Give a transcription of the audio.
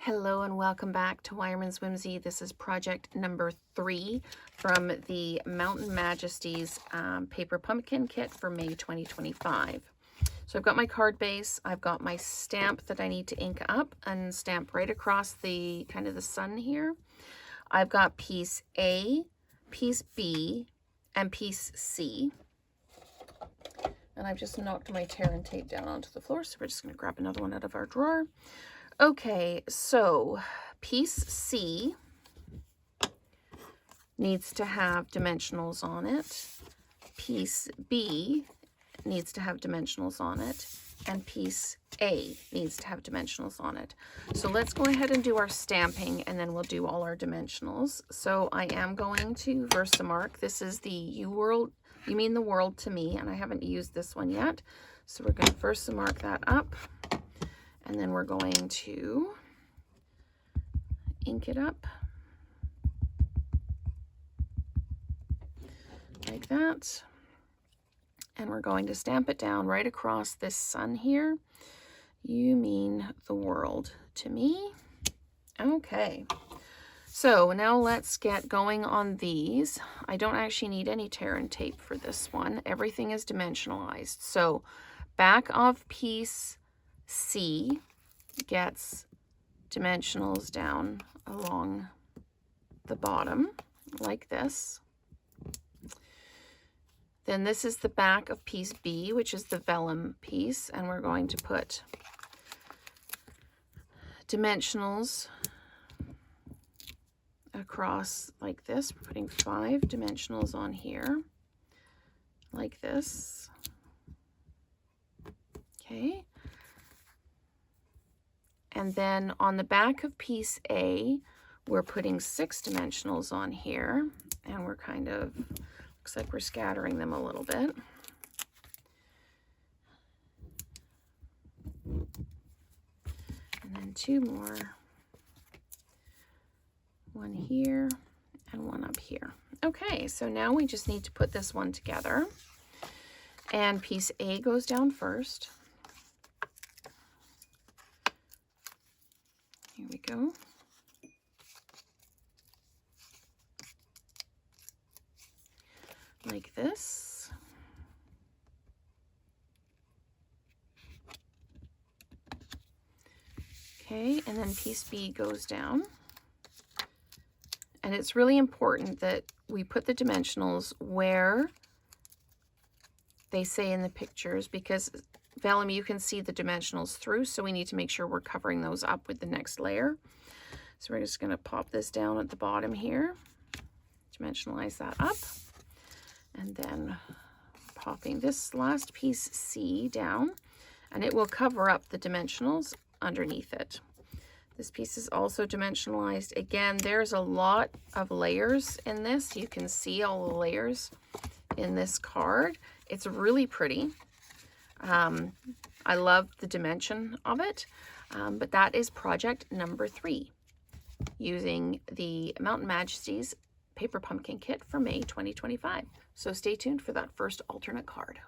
Hello and welcome back to Wireman's Whimsy. This is project number 3 from the Mountain Majesties Paper Pumpkin kit for May 2025. So I've got my card base, I've got my stamp that I need to ink up and stamp right across the kind of the sun here. I've got piece A, piece B, and piece C. And I've just knocked my tear and tape down onto the floor, so we're just going to grab another one out of our drawer. Okay, so piece C needs to have dimensionals on it. Piece B needs to have dimensionals on it. And piece A needs to have dimensionals on it. So let's go ahead and do our stamping and then we'll do all our dimensionals. So I am going to Versamark. This is the You Mean the World to Me, and I haven't used this one yet. So we're going to Versamark that up. And then we're going to ink it up like that. And we're going to stamp it down right across this sun here. You mean the world to me. Okay. So now let's get going on these. I don't actually need any tear and tape for this one. Everything is dimensionalized. So back of piece C gets dimensionals down along the bottom like this. Then this is the back of piece B, which is the vellum piece, and we're going to put dimensionals across like this. We're putting 5 dimensionals on here like this. Okay. And then on the back of piece A, we're putting 6 dimensionals on here, and we're kind of, looks like we're scattering them a little bit. And then 2 more, one here and one up here. Okay, so now we just need to put this one together. And piece A goes down first. Here we go. Like this. Okay, and then piece B goes down. And it's really important that we put the dimensionals where they say in the pictures, because vellum, you can see the dimensionals through, so we need to make sure we're covering those up with the next layer. So we're just going to pop this down at the bottom here, dimensionalize that up, and then popping this last piece C down, and it will cover up the dimensionals underneath it. This piece is also dimensionalized. Again, there's a lot of layers in this. You can see all the layers in this card. It's really pretty. I love the dimension of it, but that is project number 3 using the Mountain Majesties Paper Pumpkin kit for May 2025. So stay tuned for that first alternate card.